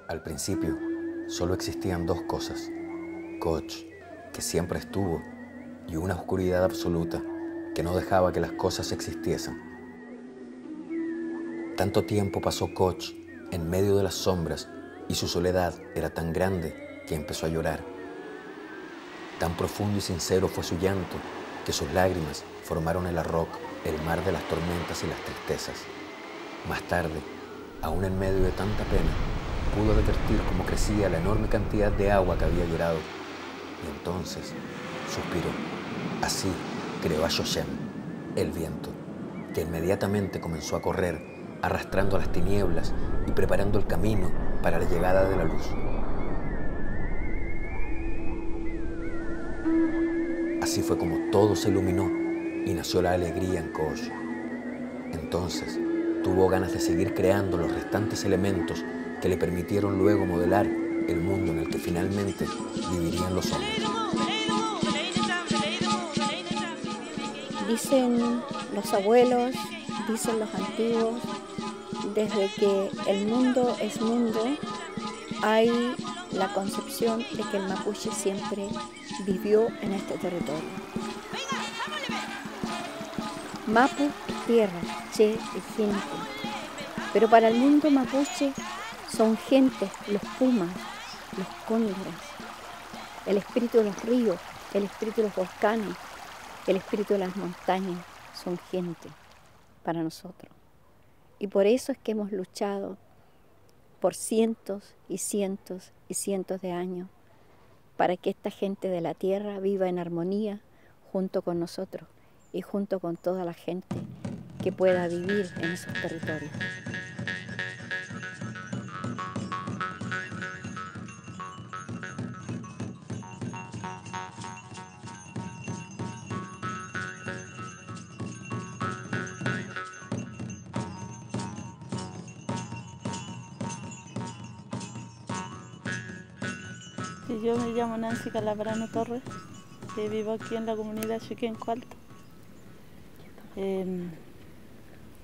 Al principio, solo existían dos cosas: Coach, que siempre estuvo, y una oscuridad absoluta que no dejaba que las cosas existiesen. Tanto tiempo pasó Coach en medio de las sombras y su soledad era tan grande que empezó a llorar. Tan profundo y sincero fue su llanto que sus lágrimas formaron el Arroc, el mar de las tormentas y las tristezas. Más tarde, aún en medio de tanta pena, pudo advertir cómo crecía la enorme cantidad de agua que había llorado. Y entonces suspiró. Así creó a Shoshem, el viento, que inmediatamente comenzó a correr, arrastrando a las tinieblas y preparando el camino para la llegada de la luz. Así fue como todo se iluminó y nació la alegría en Kosh. Entonces tuvo ganas de seguir creando los restantes elementos que le permitieron luego modelar el mundo en el que finalmente vivirían los hombres. Dicen los abuelos, dicen los antiguos, desde que el mundo es mundo, hay la concepción de que el mapuche siempre vivió en este territorio. Mapu, tierra, che, es gente. Pero para el mundo mapuche son gentes, los pumas, los cóndores, el espíritu de los ríos, el espíritu de los volcanes, el espíritu de las montañas, son gente para nosotros. Y por eso es que hemos luchado por cientos y cientos y cientos de años para que esta gente de la tierra viva en armonía junto con nosotros y junto con toda la gente que pueda vivir en esos territorios. Yo me llamo Nancy Calabrano Torres, vivo aquí en la comunidad Chiquenco Alto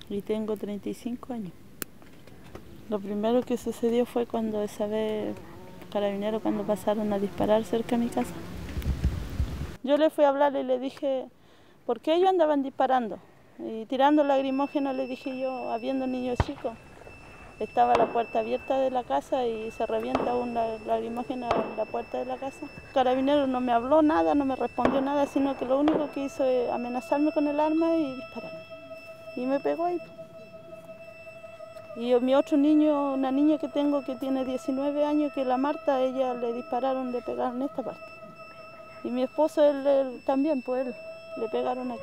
y tengo 35 años. Lo primero que sucedió fue cuando esa vez carabineros cuando pasaron a disparar cerca de mi casa. Yo le fui a hablar y le dije, ¿por qué ellos andaban disparando? Y tirando lagrimógenos le dije yo, habiendo niños chicos. Estaba la puerta abierta de la casa y se revienta una lagrimógena en la puerta de la casa. El carabinero no me habló nada, no me respondió nada, sino que lo único que hizo es amenazarme con el arma y dispararme. Y me pegó ahí. Y mi otro niño, una niña que tengo que tiene 19 años, que es la Marta, ella le dispararon, le pegaron esta parte. Y mi esposo, él también, pues él, le pegaron aquí.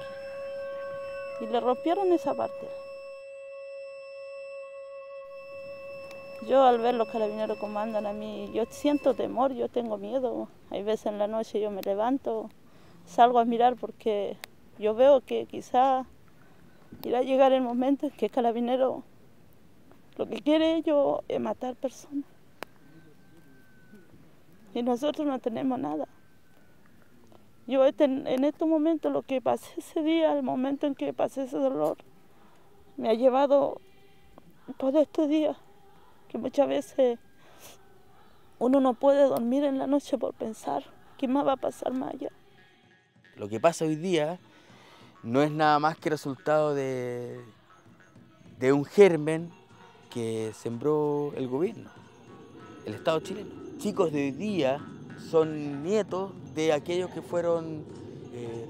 Y le rompieron esa parte. Yo al ver los carabineros como andan a mí, yo siento temor, yo tengo miedo. Hay veces en la noche yo me levanto, salgo a mirar porque yo veo que quizá irá a llegar el momento en que el carabinero lo que quiere ellos es matar personas. Y nosotros no tenemos nada. Yo en estos momentos lo que pasé ese día, el momento en que pasé ese dolor, me ha llevado todos estos días. Que muchas veces uno no puede dormir en la noche por pensar qué más va a pasar más allá. Lo que pasa hoy día no es nada más que resultado de un germen que sembró el gobierno, el Estado chileno. Chicos de hoy día son nietos de aquellos que fueron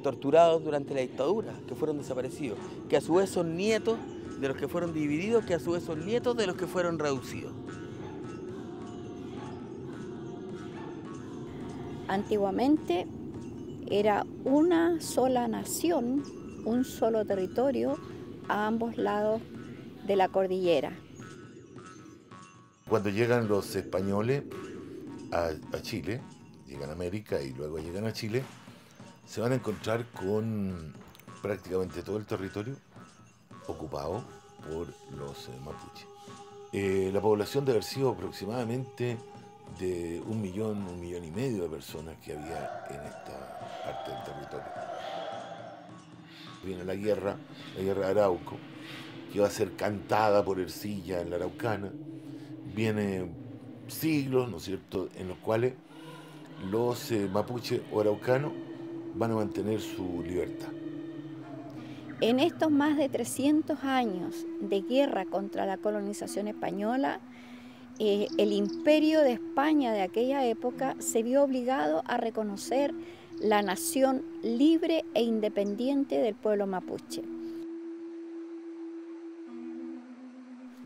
torturados durante la dictadura, que fueron desaparecidos, que a su vez son nietos de los que fueron divididos, que a su vez son nietos de los que fueron reducidos. Antiguamente era una sola nación, un solo territorio a ambos lados de la cordillera. Cuando llegan los españoles a Chile, llegan a América y luego llegan a Chile, se van a encontrar con prácticamente todo el territorio ocupado por los mapuches. La población debe haber sido aproximadamente de 1 millón, 1,5 millones de personas que había en esta parte del territorio. Viene la guerra de Arauco, que va a ser cantada por Ercilla en la Araucana. Viene siglos, ¿no es cierto?, en los cuales los mapuches o araucanos van a mantener su libertad. En estos más de 300 años de guerra contra la colonización española, el imperio de España de aquella época se vio obligado a reconocer la nación libre e independiente del pueblo mapuche.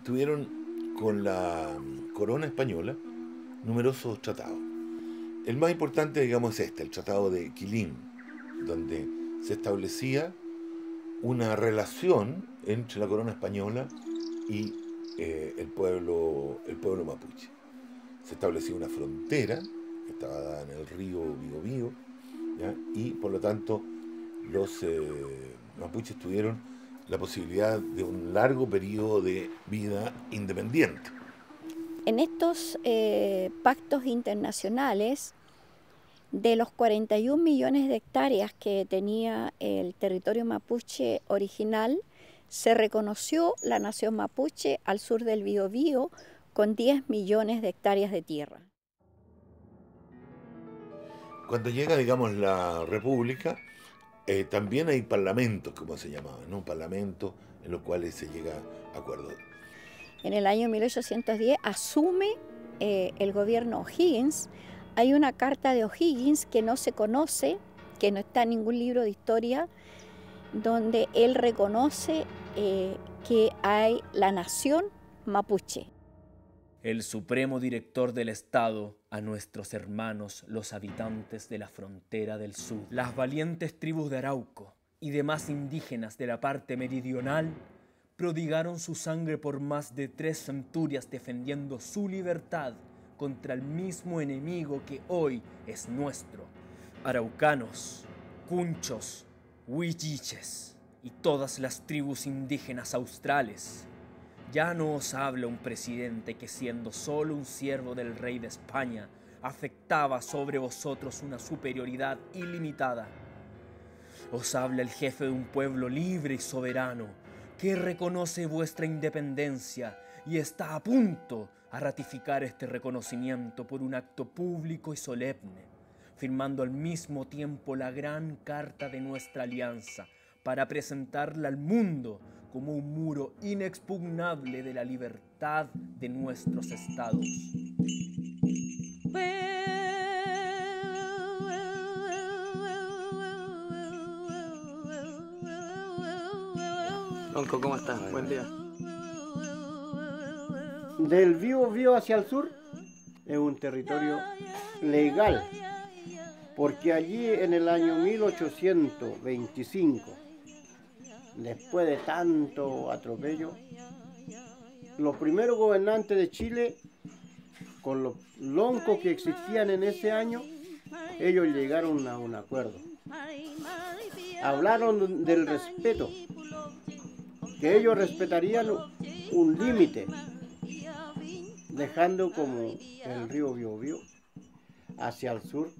Tuvieron con la corona española numerosos tratados. El más importante, digamos, es el Tratado de Quilín, donde se establecía una relación entre la corona española y el pueblo mapuche. Se establecía una frontera que estaba dada en el río Biobío, ¿ya? Y por lo tanto los mapuches tuvieron la posibilidad de un largo periodo de vida independiente. En estos pactos internacionales, de los 41 millones de hectáreas que tenía el territorio mapuche original, se reconoció la nación mapuche al sur del Biobío con 10 millones de hectáreas de tierra. Cuando llega, digamos, la República, también hay parlamentos, como se llamaban, ¿no? Parlamentos en los cuales se llega a acuerdos. En el año 1810 asume el gobierno O'Higgins. Hay una carta de O'Higgins que no se conoce, que no está en ningún libro de historia, donde él reconoce que hay la nación mapuche. El supremo director del Estado, a nuestros hermanos, los habitantes de la frontera del sur, las valientes tribus de Arauco y demás indígenas de la parte meridional, prodigaron su sangre por más de 3 centurias defendiendo su libertad contra el mismo enemigo que hoy es nuestro. Araucanos, cunchos, huilliches y todas las tribus indígenas australes. Ya no os habla un presidente que, siendo solo un siervo del rey de España, afectaba sobre vosotros una superioridad ilimitada. Os habla el jefe de un pueblo libre y soberano, que reconoce vuestra independencia y está a punto a ratificar este reconocimiento por un acto público y solemne, firmando al mismo tiempo la gran carta de nuestra alianza para presentarla al mundo como un muro inexpugnable de la libertad de nuestros estados. Lonco, ¿cómo estás? Buen día. Del Biobío hacia el sur es un territorio legal, porque allí en el año 1825, después de tanto atropello, los primeros gobernantes de Chile, con los loncos que existían en ese año, ellos llegaron a un acuerdo. Hablaron del respeto, que ellos respetarían un límite, dejando como el río Biobío hacia el sur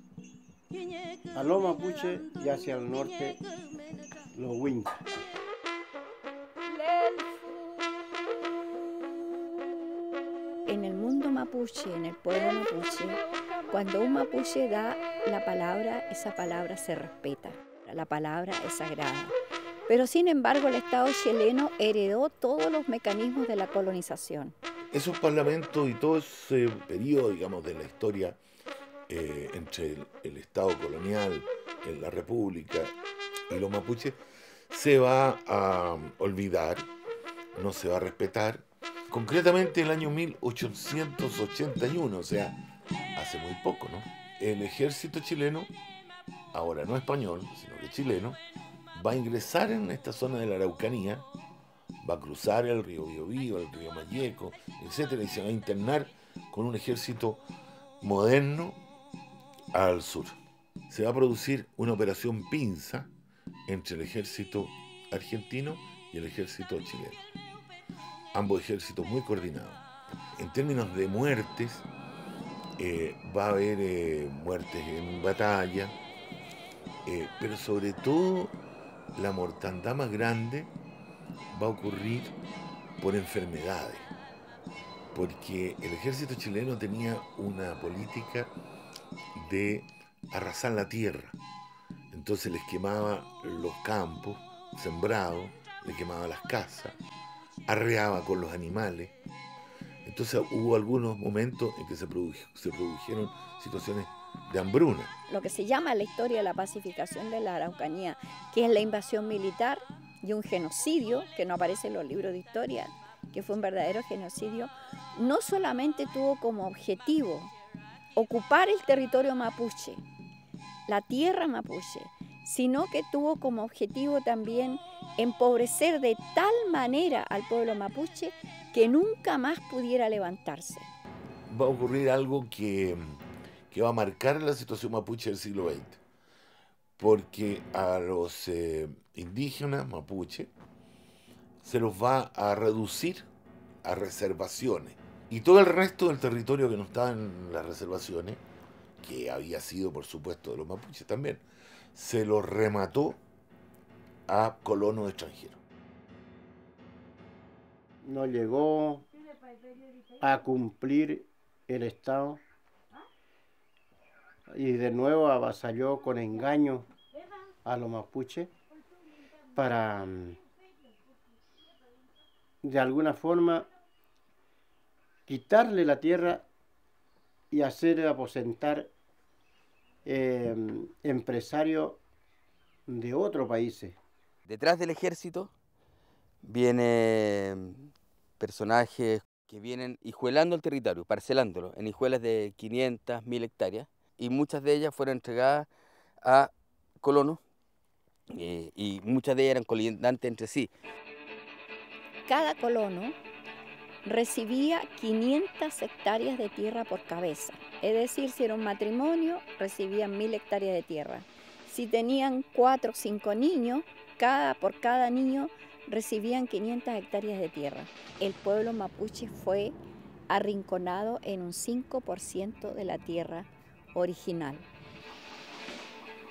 a los mapuche y hacia el norte los huincas. En el mundo mapuche, en el pueblo mapuche, cuando un mapuche da la palabra, esa palabra se respeta, la palabra es sagrada. Pero sin embargo el Estado chileno heredó todos los mecanismos de la colonización. Esos parlamentos y todo ese periodo, digamos, de la historia entre el Estado colonial, la República y los mapuches, se va a olvidar, no se va a respetar. Concretamente el año 1881, o sea, hace muy poco, ¿no? El ejército chileno, ahora no español, sino que chileno, va a ingresar en esta zona de la Araucanía, va a cruzar el río Biobío, el río Malleco, etcétera, y se va a internar con un ejército moderno al sur. Se va a producir una operación pinza entre el ejército argentino y el ejército chileno. Ambos ejércitos muy coordinados. En términos de muertes, va a haber muertes en batalla, pero sobre todo la mortandad más grande va a ocurrir por enfermedades. porque el ejército chileno tenía una política de arrasar la tierra. Entonces les quemaba los campos sembrados, les quemaba las casas, arreaba con los animales. Entonces hubo algunos momentos en que se produjeron situaciones de hambruna. Lo que se llama la historia de la pacificación de la Araucanía, que es la invasión militar y un genocidio, que no aparece en los libros de historia, que fue un verdadero genocidio, no solamente tuvo como objetivo ocupar el territorio mapuche, la tierra mapuche, sino que tuvo como objetivo también empobrecer de tal manera al pueblo mapuche que nunca más pudiera levantarse. Va a ocurrir algo que va a marcar la situación mapuche del siglo XX, porque a los indígenas mapuche se los va a reducir a reservaciones, y todo el resto del territorio que no estaba en las reservaciones, que había sido por supuesto de los mapuches también, se los remató a colonos extranjeros. No llegó a cumplir el Estado y de nuevo avasalló con engaño a los mapuches para de alguna forma quitarle la tierra y hacer aposentar empresarios de otros países. Detrás del ejército vienen personajes que vienen hijuelando el territorio, parcelándolo en hijuelas de 500, 1000 hectáreas, y muchas de ellas fueron entregadas a colonos y muchas de ellas eran colindantes entre sí. Cada colono recibía 500 hectáreas de tierra por cabeza, es decir, si era un matrimonio, recibían 1000 hectáreas de tierra. Si tenían 4 o 5 niños, por cada niño recibían 500 hectáreas de tierra. El pueblo mapuche fue arrinconado en un 5% de la tierra original.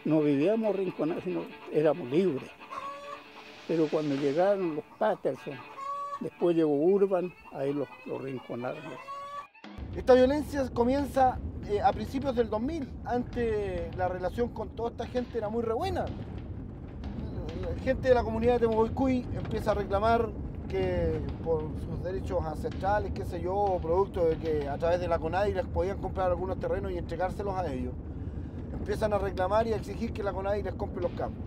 No vivíamos arrinconados, sino éramos libres. Pero cuando llegaron los Patterson, después llegó Urban, ahí los rinconaron. Esta violencia comienza a principios del 2000. Antes la relación con toda esta gente era muy re buena. La gente de la comunidad de Temucoicuy empieza a reclamar que por sus derechos ancestrales, qué sé yo, producto de que a través de la CONADI les podían comprar algunos terrenos y entregárselos a ellos. Empiezan a reclamar y a exigir que la CONADI les compre los campos.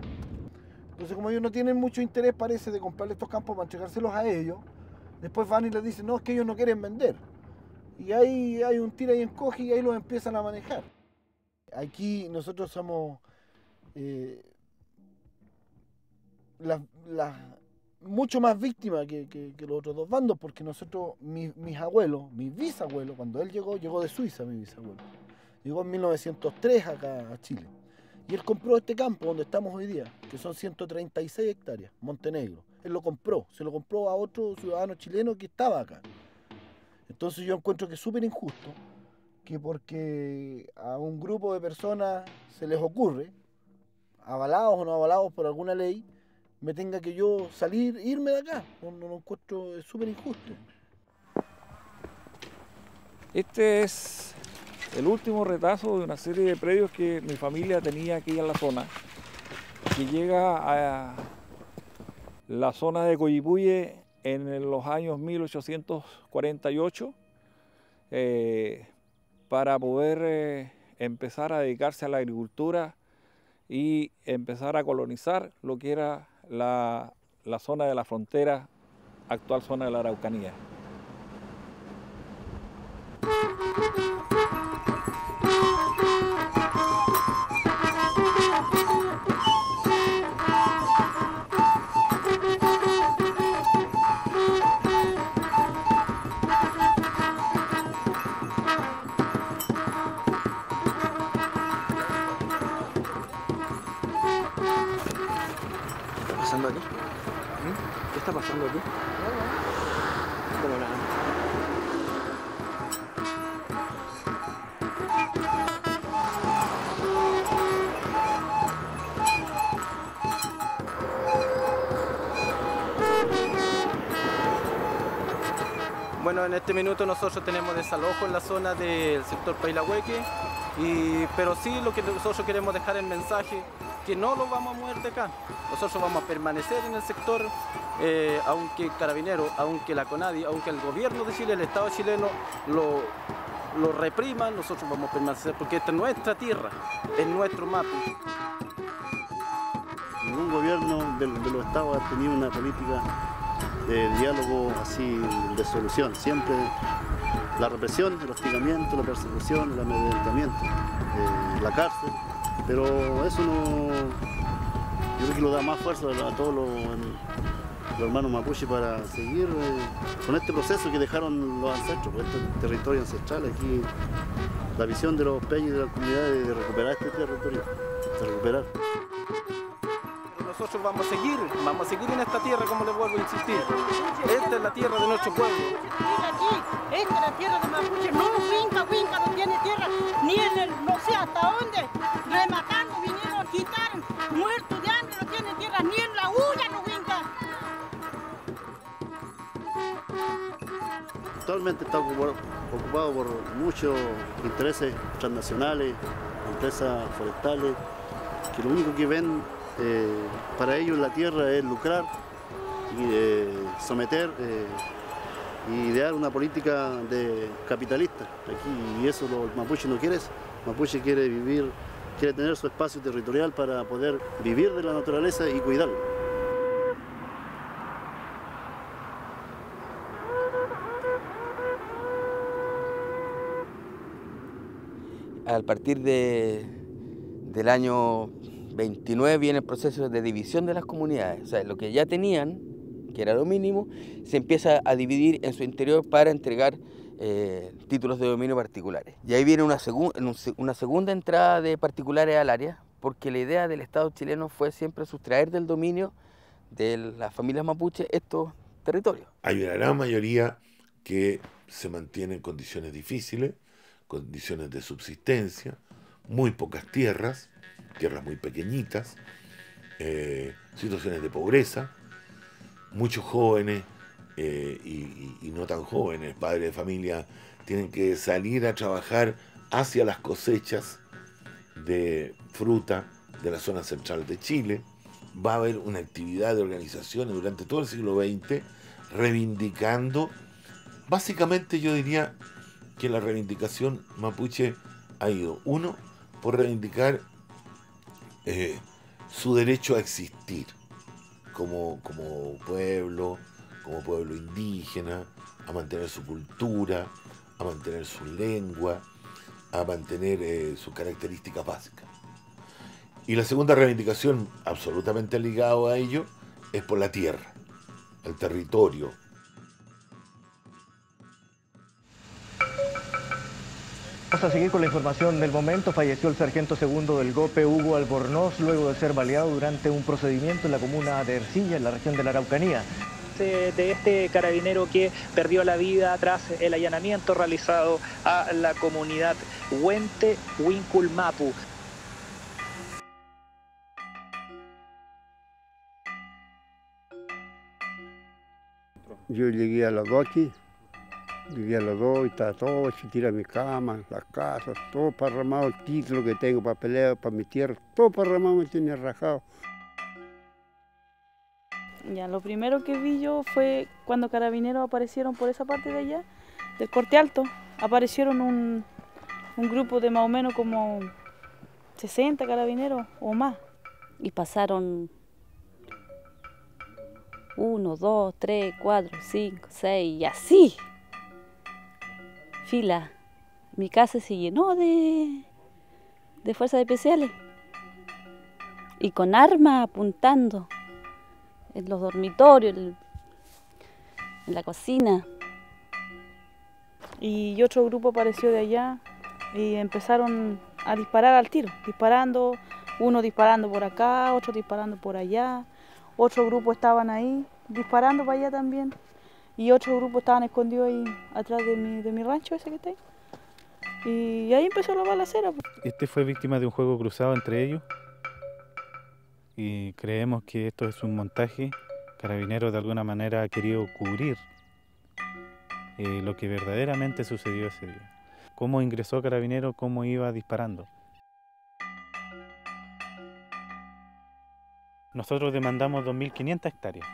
Entonces, como ellos no tienen mucho interés, parece, de comprarle estos campos para entregárselos a ellos, después van y les dicen, no, es que ellos no quieren vender. Y ahí hay un tira y encoge y ahí los empiezan a manejar. Aquí nosotros somos mucho más víctimas que los otros dos bandos, porque nosotros, mis abuelos, mis bisabuelos, cuando él llegó de Suiza, mi bisabuelo. Llegó en 1903 acá a Chile. Y él compró este campo donde estamos hoy día, que son 136 hectáreas, Montenegro. Él lo compró, se lo compró a otro ciudadano chileno que estaba acá. Entonces yo encuentro que es súper injusto que porque a un grupo de personas se les ocurre, avalados o no avalados por alguna ley, me tenga que yo salir, irme de acá. No lo encuentro, es súper injusto. Este es el último retazo de una serie de predios que mi familia tenía aquí en la zona, que llega a la zona de Coyipulli en los años 1848 para poder empezar a dedicarse a la agricultura y empezar a colonizar lo que era la zona de la frontera, actual zona de la Araucanía. ¿Qué está pasando aquí? ¿Qué está pasando aquí? Como nada. Bueno, en este minuto nosotros tenemos desalojo en la zona del sector Pailahueque, pero sí lo que nosotros queremos dejar el mensaje, que no lo vamos a mover de acá. Nosotros vamos a permanecer en el sector, aunque Carabineros, aunque la CONADI, aunque el gobierno de Chile, el Estado chileno lo repriman, nosotros vamos a permanecer porque esta es nuestra tierra, es nuestro Mapu. Ningún gobierno de los estados ha tenido una política de diálogo así, de solución. Siempre la represión, el hostigamiento, la persecución, el amedrentamiento, la cárcel. Pero eso no, yo creo que lo da más fuerza a todos los hermanos mapuche para seguir con este proceso que dejaron los ancestros, este territorio ancestral. Aquí la visión de los peñas y de la comunidad de recuperar este territorio, de recuperar. Nosotros vamos a seguir en esta tierra, como les vuelvo a insistir. Esta es la tierra de nuestro pueblo. Esta es la tierra de Mapuche, no Huinca no tiene tierra, ni en el, no sé hasta dónde, rematando, vinieron a quitar, muertos de hambre, no tiene tierra, ni en la Ulla no Huinca. Actualmente está ocupado por muchos intereses transnacionales, empresas forestales, que lo único que ven para ellos la tierra es lucrar y someter y idear una política capitalista aquí, y eso los mapuche no quieren. Mapuche quiere vivir, quiere tener su espacio territorial para poder vivir de la naturaleza y cuidarla. A partir del año 29 viene el proceso de división de las comunidades. O sea, lo que ya tenían, que era lo mínimo, se empieza a dividir en su interior para entregar títulos de dominio particulares. Y ahí viene una segunda entrada de particulares al área, porque la idea del Estado chileno fue siempre sustraer del dominio de las familias mapuche estos territorios. Hay una gran mayoría que se mantiene en condiciones difíciles, condiciones de subsistencia, muy pocas tierras muy pequeñitas, situaciones de pobreza, muchos jóvenes y no tan jóvenes, padres de familia, tienen que salir a trabajar hacia las cosechas de fruta de la zona central de Chile. Va a haber una actividad de organizaciones durante todo el siglo XX reivindicando, básicamente yo diría que la reivindicación mapuche ha ido, uno, por reivindicar su derecho a existir como pueblo indígena, a mantener su cultura, a mantener su lengua, a mantener sus características básicas. Y la segunda reivindicación, absolutamente ligada a ello, es por la tierra, el territorio. Vamos a seguir con la información del momento. Falleció el sargento segundo del GOPE, Hugo Albornoz, luego de ser baleado durante un procedimiento en la comuna de Ercilla, en la región de la Araucanía. De este carabinero que perdió la vida tras el allanamiento realizado a la comunidad Huente Huincul-Mapu. Yo llegué a las 2 aquí. Llegué a las 2 y estaba todo hecho, tira mi cama, las casas, todo parramado, el título que tengo para pelear, para mi tierra, todo parramado me tenía rajado. Ya, lo primero que vi yo fue cuando carabineros aparecieron por esa parte de allá, del Corte Alto. Aparecieron un grupo de más o menos como 60 carabineros o más. Y pasaron 1, 2, 3, 4, 5, 6 y así. Fila. Mi casa se llenó de fuerzas especiales y con armas apuntando en los dormitorios, en la cocina. Y otro grupo apareció de allá y empezaron a disparar al tiro, disparando, uno disparando por acá, otro disparando por allá, otro grupo estaban ahí disparando para allá también. Y otro grupo estaban escondidos ahí atrás de mi rancho ese que está ahí. Y ahí empezó la balacera. Este fue víctima de un juego cruzado entre ellos. Y creemos que esto es un montaje. Carabineros de alguna manera ha querido cubrir lo que verdaderamente sucedió ese día. Cómo ingresó Carabineros, cómo iba disparando. Nosotros demandamos 2.500 hectáreas.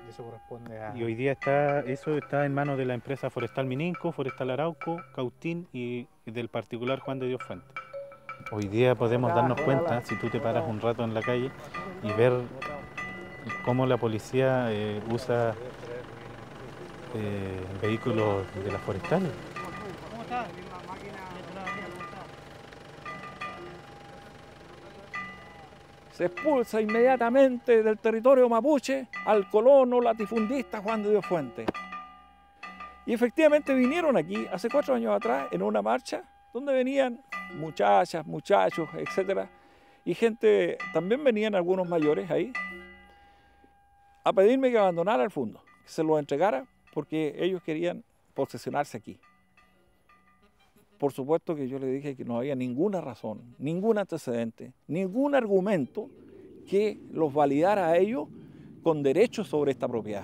Eso corresponde a... Y hoy día eso está en manos de la empresa Forestal Mininco, Forestal Arauco, Cautín y del particular Juan de Dios Fuente. Hoy día podemos darnos cuenta, si tú te paras un rato en la calle y ver cómo la policía usa vehículos de las forestales. Se expulsa inmediatamente del territorio mapuche al colono latifundista Juan de Dios Fuente. Y efectivamente vinieron aquí hace 4 años atrás en una marcha donde venían muchachas, muchachos, etc. Y gente, también venían algunos mayores ahí, a pedirme que abandonara el fondo, que se lo entregara porque ellos querían posesionarse aquí. Por supuesto que yo le dije que no había ninguna razón, ningún antecedente, ningún argumento que los validara a ellos con derechos sobre esta propiedad.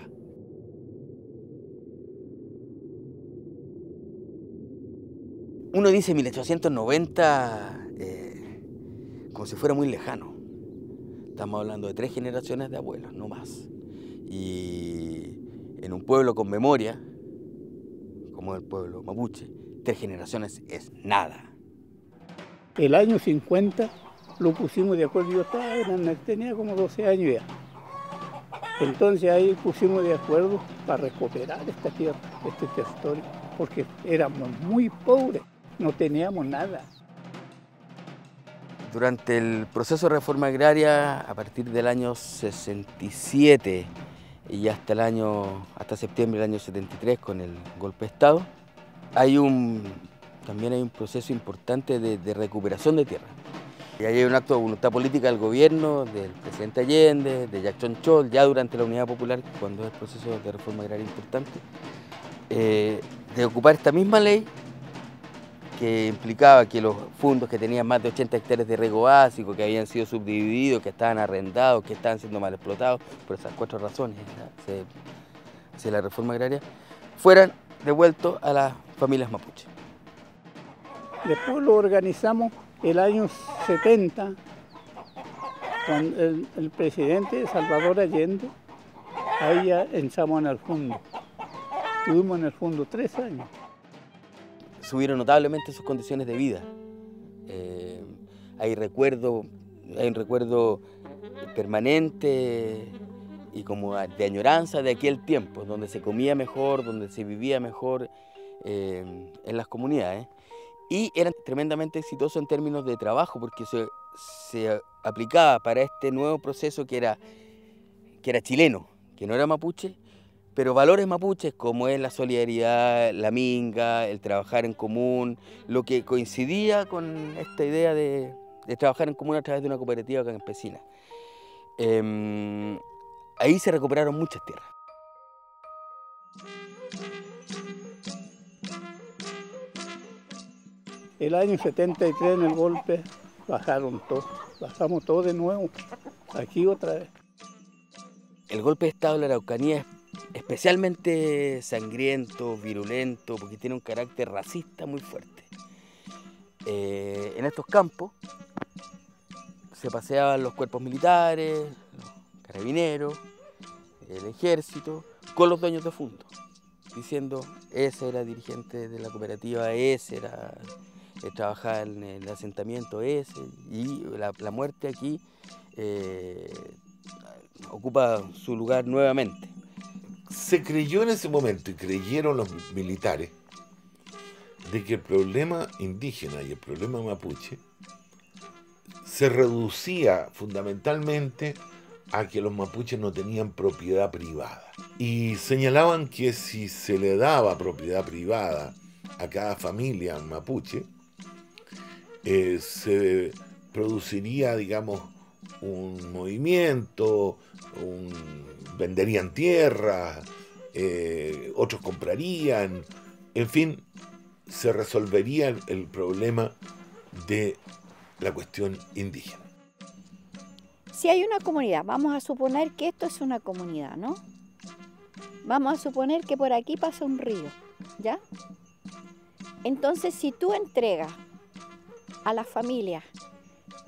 Uno dice 1890 como si fuera muy lejano. Estamos hablando de 3 generaciones de abuelos, no más. Y en un pueblo con memoria, como el pueblo mapuche, 3 generaciones es nada. El año 50 lo pusimos de acuerdo, yo tenía como 12 años ya. Entonces ahí pusimos de acuerdo para recuperar esta tierra, este territorio, porque éramos muy pobres, no teníamos nada. Durante el proceso de reforma agraria, a partir del año 67 y hasta septiembre del año 73 con el golpe de Estado, también hay un proceso importante de recuperación de tierra. Y ahí hay un acto de voluntad política del gobierno, del presidente Allende, de Jackson Chol, ya durante la Unidad Popular, cuando es el proceso de reforma agraria importante, de ocupar esta misma ley que implicaba que los fondos que tenían más de 80 hectáreas de riego básico, que habían sido subdivididos, que estaban arrendados, que estaban siendo mal explotados, por esas 4 razones de la reforma agraria, fueran devueltos a las familias mapuches. Después lo organizamos el año 70, cuando el presidente Salvador Allende, ahí ya entramos en el fondo. Estuvimos en el fondo 3 años. Subieron notablemente sus condiciones de vida. Hay un recuerdo permanente y como de añoranza de aquel tiempo, donde se comía mejor, donde se vivía mejor en las comunidades. Y eran tremendamente exitosos en términos de trabajo, porque se aplicaba para este nuevo proceso que era chileno, que no era mapuche, pero valores mapuches como es la solidaridad, la minga, el trabajar en común, lo que coincidía con esta idea de trabajar en común a través de una cooperativa campesina. Ahí se recuperaron muchas tierras. El año 73 en el golpe bajamos todo de nuevo, aquí otra vez. El golpe de Estado de la Araucanía es especialmente sangriento, virulento, porque tiene un carácter racista muy fuerte. En estos campos se paseaban los cuerpos militares, los carabineros, el ejército, con los dueños de fondo, diciendo ese era dirigente de la cooperativa, ese era trabajaba en el asentamiento ese, y la muerte aquí ocupa su lugar nuevamente. Se creyó en ese momento, y creyeron los militares, de que el problema indígena y el problema mapuche se reducía fundamentalmente a que los mapuches no tenían propiedad privada. Y señalaban que si se le daba propiedad privada a cada familia mapuche, se produciría, digamos, un movimiento, venderían tierra, otros comprarían, en fin, se resolvería el problema de la cuestión indígena. Si hay una comunidad, vamos a suponer que esto es una comunidad, ¿no? Vamos a suponer que por aquí pasa un río. ¿Ya? Entonces, si tú entregas a las familias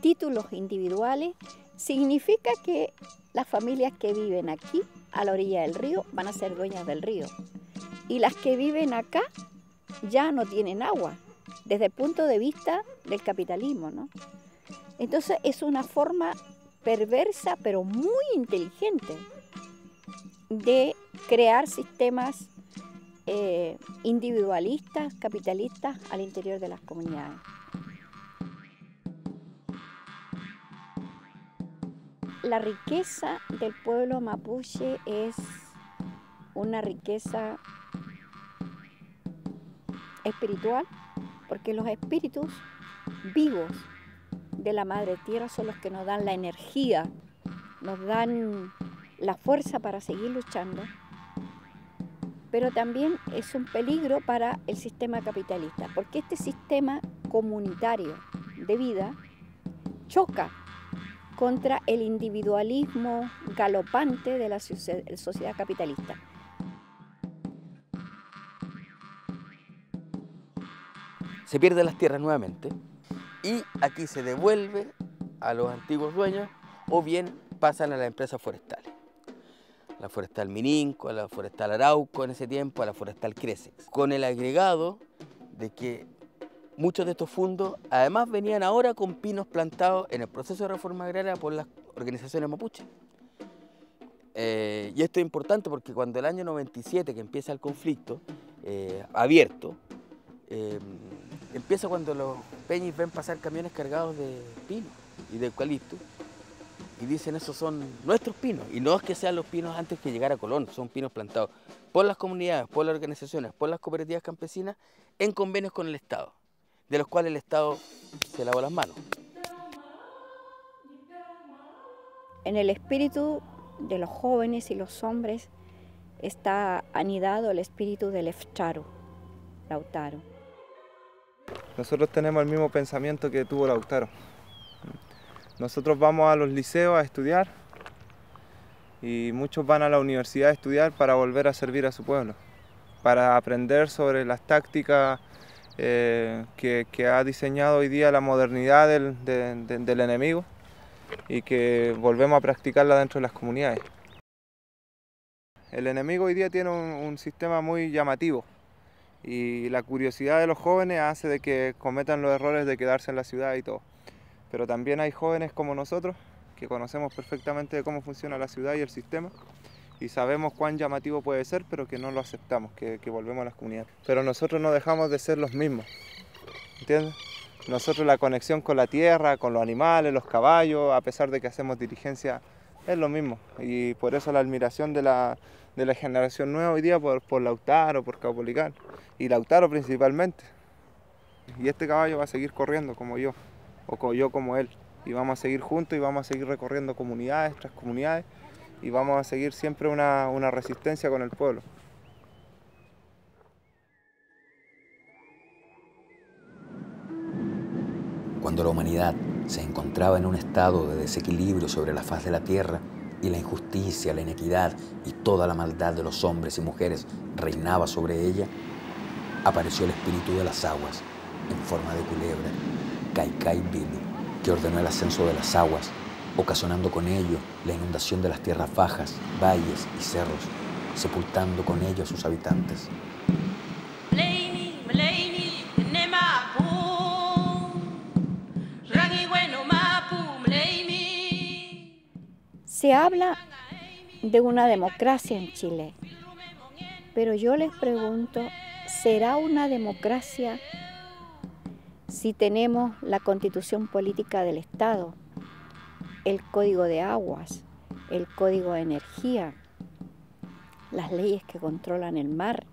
títulos individuales, significa que las familias que viven aquí, a la orilla del río, van a ser dueñas del río. Y las que viven acá ya no tienen agua, desde el punto de vista del capitalismo, ¿no? Entonces es una forma perversa, pero muy inteligente, de crear sistemas individualistas, capitalistas, al interior de las comunidades. La riqueza del pueblo mapuche es una riqueza espiritual, porque los espíritus vivos de la Madre Tierra son los que nos dan la energía, nos dan la fuerza para seguir luchando, pero también es un peligro para el sistema capitalista, porque este sistema comunitario de vida choca contra el individualismo galopante de la sociedad capitalista. Se pierden las tierras nuevamente y aquí se devuelve a los antiguos dueños o bien pasan a las empresas forestales. La Forestal Mininco, a la Forestal Arauco en ese tiempo, a la Forestal Cresex, con el agregado de que muchos de estos fondos además venían ahora con pinos plantados en el proceso de reforma agraria por las organizaciones mapuches. Y esto es importante porque cuando el año 97, que empieza el conflicto abierto, empieza cuando los peñis ven pasar camiones cargados de pino y de eucalipto y dicen esos son nuestros pinos, y no es que sean los pinos antes que llegara Colón, son pinos plantados por las comunidades, por las organizaciones, por las cooperativas campesinas en convenios con el Estado, de los cuales el Estado se lavó las manos. En el espíritu de los jóvenes y los hombres está anidado el espíritu del Efcharu, Lautaro. Nosotros tenemos el mismo pensamiento que tuvo Lautaro. Nosotros vamos a los liceos a estudiar y muchos van a la universidad a estudiar para volver a servir a su pueblo, para aprender sobre las tácticas que ha diseñado hoy día la modernidad del enemigo y que volvemos a practicarla dentro de las comunidades. El enemigo hoy día tiene un sistema muy llamativo y la curiosidad de los jóvenes hace de que cometan los errores de quedarse en la ciudad y todo. Pero también hay jóvenes como nosotros que conocemos perfectamente cómo funciona la ciudad y el sistema y sabemos cuán llamativo puede ser, pero que no lo aceptamos, que volvemos a las comunidades. Pero nosotros no dejamos de ser los mismos, ¿entiendes? Nosotros la conexión con la tierra, con los animales, los caballos, a pesar de que hacemos dirigencia, es lo mismo. Y por eso la admiración de la generación nueva hoy día por Lautaro, por Caupolicán, y Lautaro principalmente. Y este caballo va a seguir corriendo como yo, o yo como él. Y vamos a seguir juntos y vamos a seguir recorriendo comunidades tras comunidades y vamos a seguir siempre una resistencia con el pueblo. Cuando la humanidad se encontraba en un estado de desequilibrio sobre la faz de la tierra y la injusticia, la inequidad y toda la maldad de los hombres y mujeres reinaba sobre ella, apareció el espíritu de las aguas en forma de culebra, Kaikai Bilu, que ordenó el ascenso de las aguas, ocasionando con ello la inundación de las tierras bajas, valles y cerros, sepultando con ello a sus habitantes. Se habla de una democracia en Chile, pero yo les pregunto, ¿será una democracia si tenemos la Constitución Política del Estado, el Código de Aguas, el Código de Energía, las leyes que controlan el mar,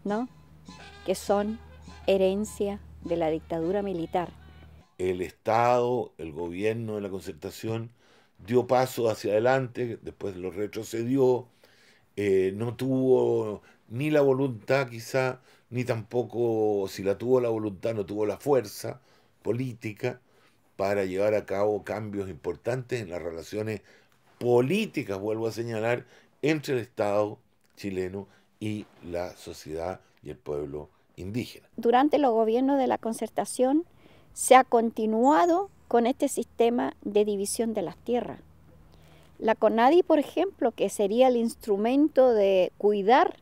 ¿no? Que son herencia de la dictadura militar? El Estado, el gobierno de la Concertación, dio paso hacia adelante, después lo retrocedió, no tuvo ni la voluntad quizá, ni tampoco, si la tuvo la voluntad, no tuvo la fuerza política para llevar a cabo cambios importantes en las relaciones políticas, vuelvo a señalar, entre el Estado chileno y la sociedad y el pueblo indígena. Durante los gobiernos de la Concertación se ha continuado con este sistema de división de las tierras. La CONADI, por ejemplo, que sería el instrumento de cuidar,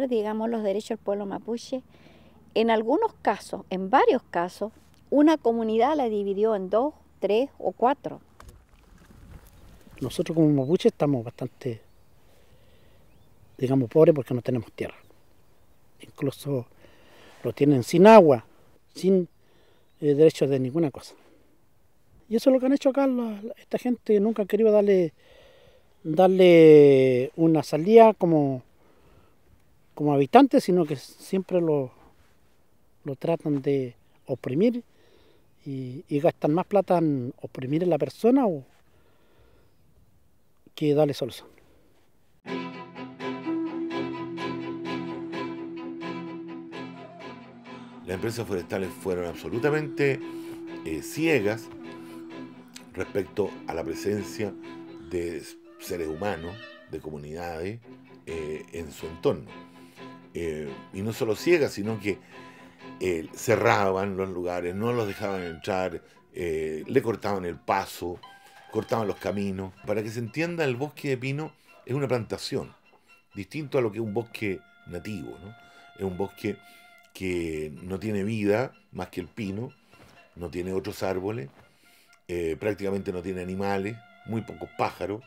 digamos, los derechos del pueblo mapuche, en algunos casos, en varios casos, una comunidad la dividió en 2, 3 o 4. Nosotros como mapuche estamos bastante, digamos, pobres porque no tenemos tierra. Incluso lo tienen sin agua, sin derechos de ninguna cosa. Y eso es lo que han hecho acá esta gente. Nunca han querido darle una salida como habitantes, sino que siempre lo tratan de oprimir y gastan más plata en oprimir a la persona que darle solución. Las empresas forestales fueron absolutamente ciegas respecto a la presencia de seres humanos, de comunidades en su entorno. Y no solo ciegas, sino que cerraban los lugares, no los dejaban entrar, le cortaban el paso, cortaban los caminos. Para que se entienda, el bosque de pino es una plantación, distinto a lo que es un bosque nativo, ¿no? Es un bosque que no tiene vida más que el pino, no tiene otros árboles, prácticamente no tiene animales, muy pocos pájaros,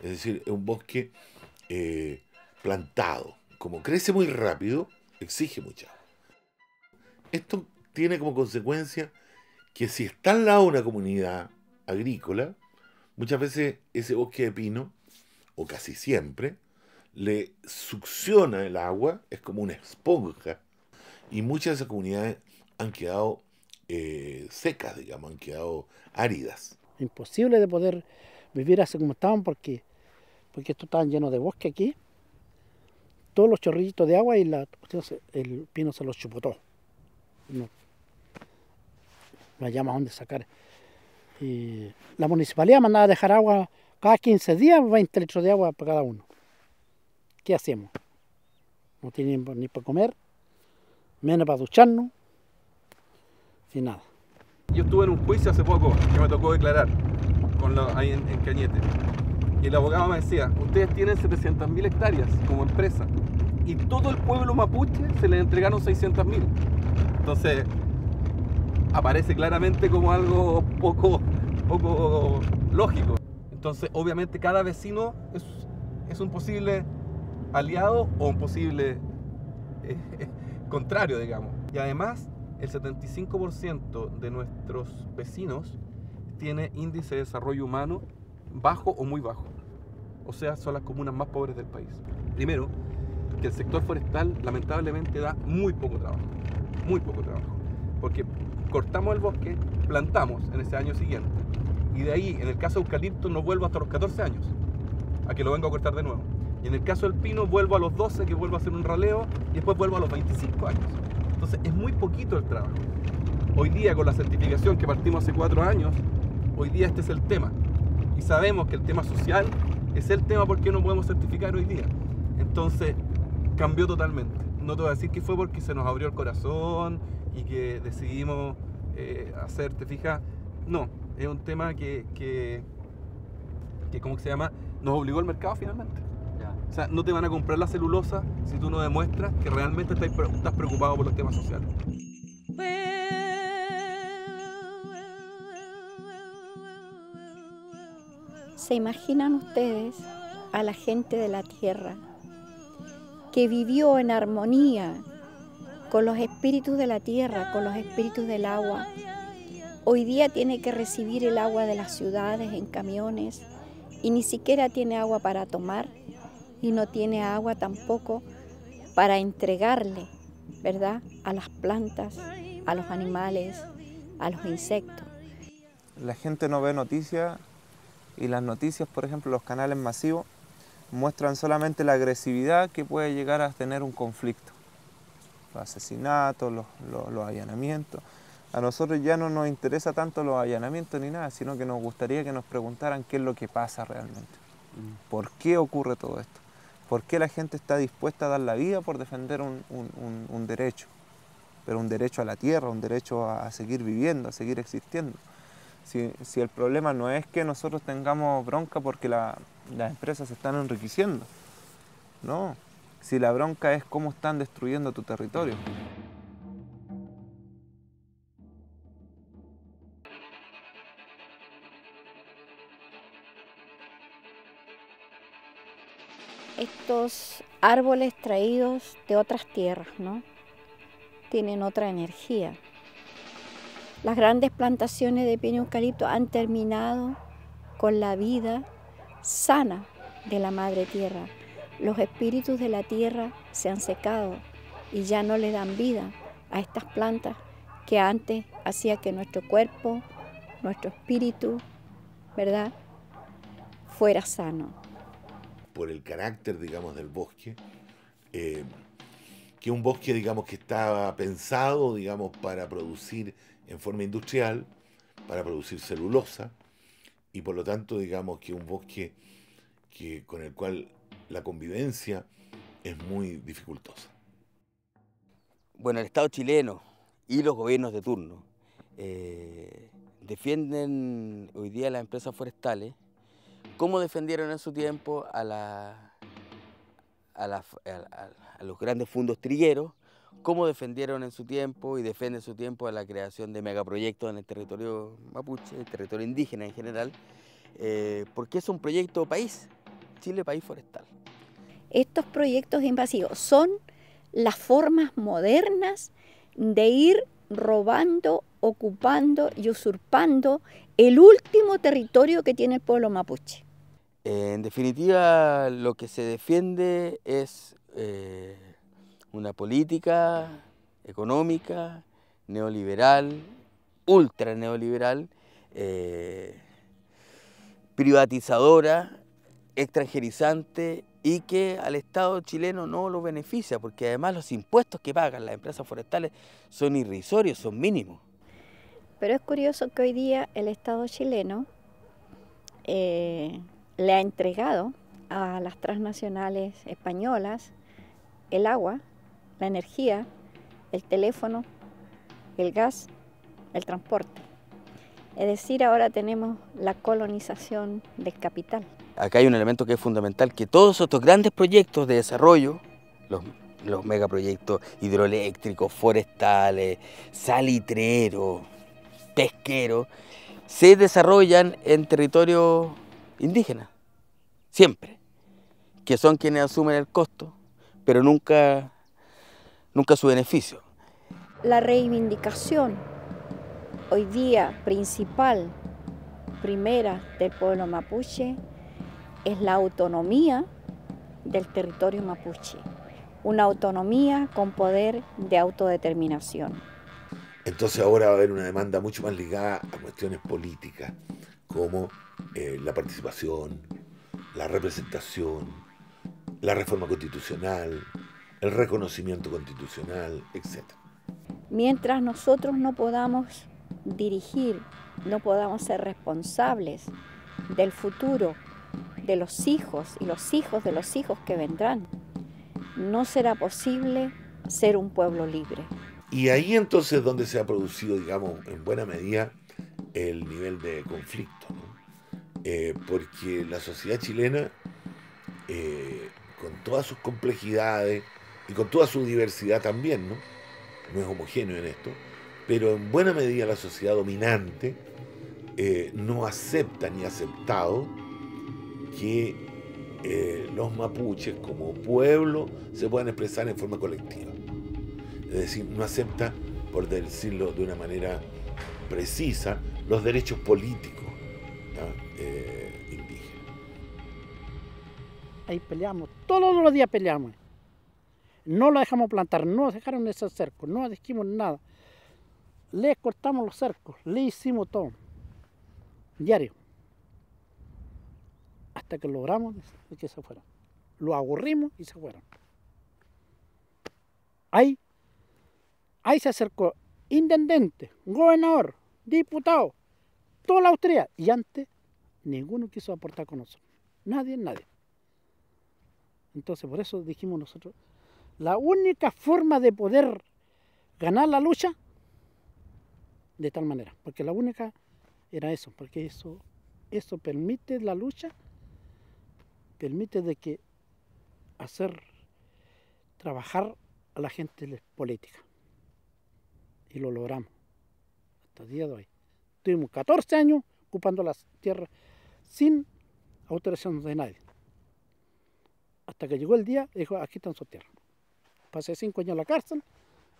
es decir, es un bosque plantado. Como crece muy rápido, exige mucha agua. Esto tiene como consecuencia que si está al lado de una comunidad agrícola, muchas veces ese bosque de pino, o casi siempre, le succiona el agua, es como una esponja, y muchas de esas comunidades han quedado secas, digamos, han quedado áridas. Imposible de poder vivir así como estaban porque esto estaba lleno de bosque aquí. Todos los chorrillitos de agua y el pino se los chupó todo. No hallamos dónde sacar. Y la municipalidad mandaba a dejar agua cada 15 días, 20 litros de agua para cada uno. ¿Qué hacemos? No tienen ni para comer, menos para ducharnos, y nada. Yo estuve en un juicio hace poco que me tocó declarar ahí en Cañete. Y el abogado me decía, ustedes tienen 700.000 hectáreas como empresa y todo el pueblo mapuche se les entregaron 600.000. Entonces, aparece claramente como algo poco lógico. Entonces, obviamente, cada vecino es un posible aliado o un posible contrario, digamos. Y además, el 75% de nuestros vecinos tiene índice de desarrollo humano bajo o muy bajo. O sea, son las comunas más pobres del país. Primero, que el sector forestal lamentablemente da muy poco trabajo. Muy poco trabajo. Porque cortamos el bosque, plantamos en ese año siguiente. Y de ahí, en el caso de eucalipto, no vuelvo hasta los 14 años, a que lo vengo a cortar de nuevo. Y en el caso del pino, vuelvo a los 12, que vuelvo a hacer un raleo, y después vuelvo a los 25 años. Entonces, es muy poquito el trabajo. Hoy día, con la certificación que partimos hace 4 años, hoy día este es el tema. Y sabemos que el tema social es el tema por qué no podemos certificar hoy día. Entonces, cambió totalmente. No te voy a decir que fue porque se nos abrió el corazón y que decidimos hacer, ¿te fijas? No, es un tema que ¿cómo se llama? Nos obligó el mercado finalmente. O sea, no te van a comprar la celulosa si tú no demuestras que realmente estás preocupado por los temas sociales. ¿Se imaginan ustedes a la gente de la tierra que vivió en armonía con los espíritus de la tierra, con los espíritus del agua? Hoy día tiene que recibir el agua de las ciudades en camiones y ni siquiera tiene agua para tomar y no tiene agua tampoco para entregarle, ¿verdad?, a las plantas, a los animales, a los insectos. La gente no ve noticias y las noticias, por ejemplo, los canales masivos, muestran solamente la agresividad que puede llegar a tener un conflicto. Los asesinatos, los allanamientos. A nosotros ya no nos interesa tanto los allanamientos ni nada, sino que nos gustaría que nos preguntaran qué es lo que pasa realmente. ¿Por qué ocurre todo esto? ¿Por qué la gente está dispuesta a dar la vida por defender un derecho? Pero un derecho a la tierra, un derecho a seguir viviendo, a seguir existiendo. Si el problema no es que nosotros tengamos bronca porque las empresas se están enriqueciendo, no. Si la bronca es cómo están destruyendo tu territorio. Estos árboles traídos de otras tierras, ¿no? Tienen otra energía. Las grandes plantaciones de pino eucalipto han terminado con la vida sana de la madre tierra. Los espíritus de la tierra se han secado y ya no le dan vida a estas plantas que antes hacía que nuestro cuerpo, nuestro espíritu, ¿verdad?, fuera sano. Por el carácter, digamos, del bosque, que un bosque, digamos, que estaba pensado, digamos, para producir en forma industrial, para producir celulosa, y por lo tanto, digamos, que un bosque con el cual la convivencia es muy dificultosa. Bueno, el Estado chileno y los gobiernos de turno defienden hoy día las empresas forestales, como defendieron en su tiempo a los grandes fondos trigueros, como defendieron en su tiempo y defienden en su tiempo a la creación de megaproyectos en el territorio mapuche, el territorio indígena en general, porque es un proyecto país, Chile País Forestal. Estos proyectos invasivos son las formas modernas de ir robando, ocupando y usurpando el último territorio que tiene el pueblo mapuche. En definitiva, lo que se defiende es una política económica, neoliberal, ultra neoliberal, privatizadora, extranjerizante y que al Estado chileno no lo beneficia, porque además los impuestos que pagan las empresas forestales son irrisorios, son mínimos. Pero es curioso que hoy día el Estado chileno le ha entregado a las transnacionales españolas el agua, la energía, el teléfono, el gas, el transporte. Es decir, ahora tenemos la colonización del capital. Acá hay un elemento que es fundamental, que todos estos grandes proyectos de desarrollo, los megaproyectos hidroeléctricos, forestales, salitreros, pesqueros, se desarrollan en territorio indígena, siempre, que son quienes asumen el costo, pero nunca su beneficio. La reivindicación hoy día principal, primera del pueblo mapuche, es la autonomía del territorio mapuche, una autonomía con poder de autodeterminación. Entonces ahora va a haber una demanda mucho más ligada a cuestiones políticas, como la participación, la representación, la reforma constitucional, el reconocimiento constitucional, etc. Mientras nosotros no podamos dirigir, no podamos ser responsables del futuro de los hijos y los hijos de los hijos que vendrán, no será posible ser un pueblo libre. Y ahí entonces es donde se ha producido, digamos, en buena medida el nivel de conflicto, ¿no? Porque la sociedad chilena, con todas sus complejidades y con toda su diversidad también, ¿no? No es homogéneo en esto, pero en buena medida la sociedad dominante no acepta ni ha aceptado que los mapuches como pueblo se puedan expresar en forma colectiva. Es decir, no acepta, por decirlo de una manera precisa, los derechos políticos indígenas. Ahí peleamos, todos los días peleamos. No lo dejamos plantar, no dejaron esos cercos, no dijimos nada. Les cortamos los cercos, le hicimos todo, diario. Hasta que logramos que se fueran. Lo aburrimos y se fueron. Ahí se acercó intendente, gobernador, diputado, toda la autoridad. Y antes ninguno quiso aportar con nosotros. Nadie. Entonces por eso dijimos nosotros, la única forma de poder ganar la lucha, de tal manera, porque la única era eso, porque eso permite la lucha, permite de que hacer trabajar a la gente política. Y lo logramos hasta el día de hoy. Tuvimos 14 años ocupando las tierras sin autorización de nadie. Hasta que llegó el día, dijo, aquí están sus tierras. Pasé 5 años en la cárcel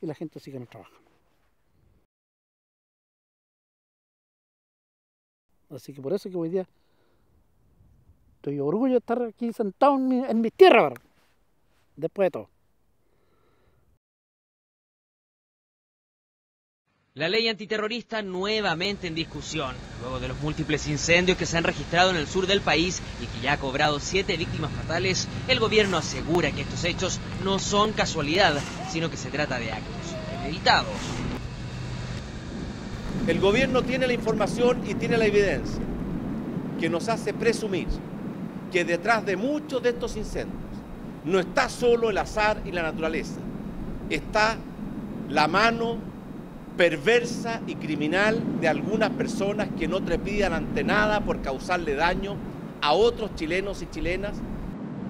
y la gente sigue trabajando. Así que por eso que hoy día estoy orgulloso de estar aquí sentado en mi tierra, ¿verdad? Después de todo. La ley antiterrorista nuevamente en discusión, luego de los múltiples incendios que se han registrado en el sur del país y que ya ha cobrado 7 víctimas fatales, el gobierno asegura que estos hechos no son casualidad, sino que se trata de actos premeditados. El gobierno tiene la información y tiene la evidencia que nos hace presumir que detrás de muchos de estos incendios no está solo el azar y la naturaleza, está la mano perversa y criminal de algunas personas que no trepidan ante nada por causarle daño a otros chilenos y chilenas.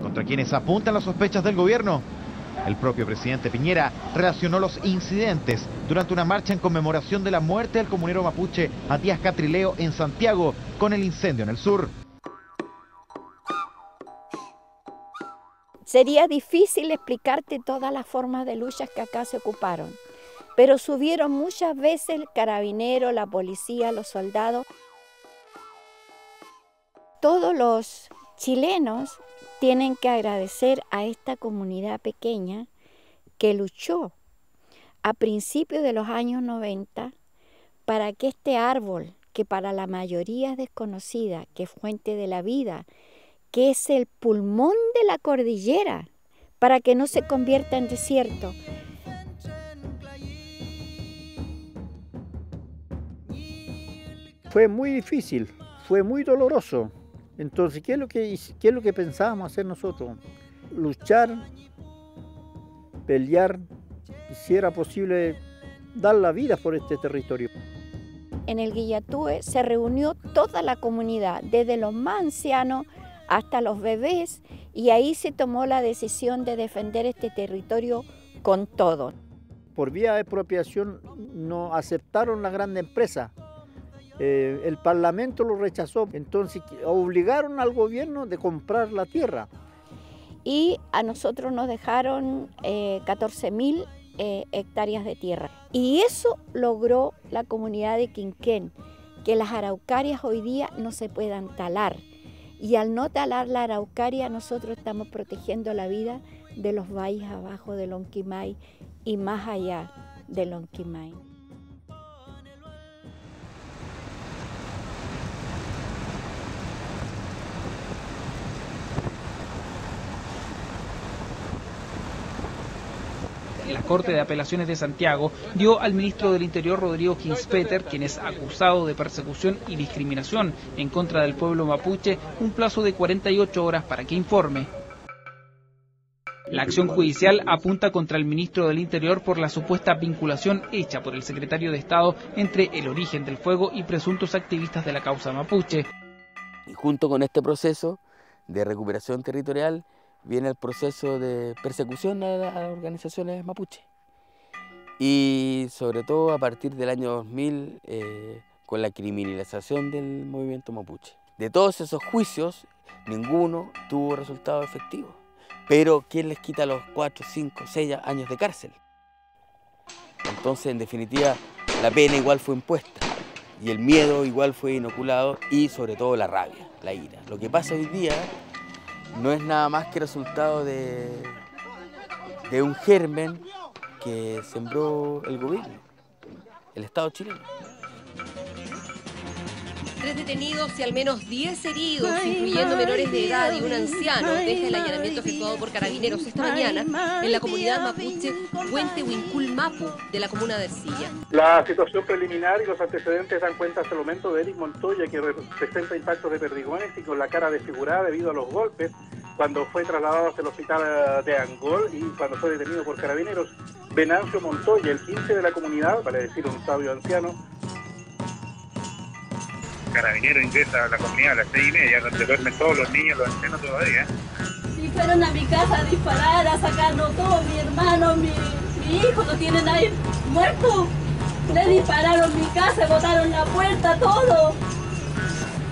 Contra quienes apuntan las sospechas del gobierno, el propio presidente Piñera relacionó los incidentes durante una marcha en conmemoración de la muerte del comunero mapuche Matías Catrileo en Santiago con el incendio en el sur. Sería difícil explicarte todas las formas de luchas que acá se ocuparon, pero subieron muchas veces el carabinero, la policía, los soldados. Todos los chilenos tienen que agradecer a esta comunidad pequeña que luchó a principios de los años 90 para que este árbol, que para la mayoría es desconocida, que es fuente de la vida, que es el pulmón de la cordillera, para que no se convierta en desierto. Fue muy difícil, fue muy doloroso. Entonces, ¿qué es lo que pensábamos hacer nosotros? Luchar, pelear, y si era posible, dar la vida por este territorio. En el Guillatúe se reunió toda la comunidad, desde los más ancianos hasta los bebés, y ahí se tomó la decisión de defender este territorio con todo. Por vía de expropiación no aceptaron la gran empresa. El Parlamento lo rechazó, entonces obligaron al gobierno de comprar la tierra. Y a nosotros nos dejaron 14.000 hectáreas de tierra. Y eso logró la comunidad de Quinquén, que las araucarias hoy día no se puedan talar. Y al no talar la araucaria, nosotros estamos protegiendo la vida de los valles abajo del Lonquimay y más allá del Lonquimay. La Corte de Apelaciones de Santiago dio al ministro del Interior, Rodrigo Kinspeter, quien es acusado de persecución y discriminación en contra del pueblo mapuche, un plazo de 48 horas para que informe. La acción judicial apunta contra el ministro del Interior por la supuesta vinculación hecha por el secretario de Estado entre el origen del fuego y presuntos activistas de la causa mapuche. Y junto con este proceso de recuperación territorial viene el proceso de persecución a las organizaciones mapuche. Y sobre todo a partir del año 2000 con la criminalización del movimiento mapuche. De todos esos juicios, ninguno tuvo resultado efectivo. Pero ¿quién les quita los 4, 5, 6 años de cárcel? Entonces, en definitiva, la pena igual fue impuesta y el miedo igual fue inoculado y sobre todo la rabia, la ira. Lo que pasa hoy día no es nada más que resultado de un germen que sembró el gobierno, el Estado chileno. 3 detenidos y al menos 10 heridos, incluyendo menores de edad y un anciano, deja el allanamiento efectuado por carabineros esta mañana en la comunidad mapuche Huente Huincul Mapu de la comuna de Ercilla. La situación preliminar y los antecedentes dan cuenta hasta el momento de Eric Montoya, que presenta impactos de perdigones y con la cara desfigurada debido a los golpes cuando fue trasladado hasta el hospital de Angol y cuando fue detenido por carabineros. Venancio Montoya, el 15 de la comunidad, vale decir un sabio anciano. Carabinero ingresa a la comunidad a las 6:30, donde duermen todos los niños, los ancianos todavía. Y fueron a mi casa a disparar, a sacarnos todo, mi hermano, mi hijo, lo tienen ahí muerto. Le dispararon mi casa, botaron la puerta, todo.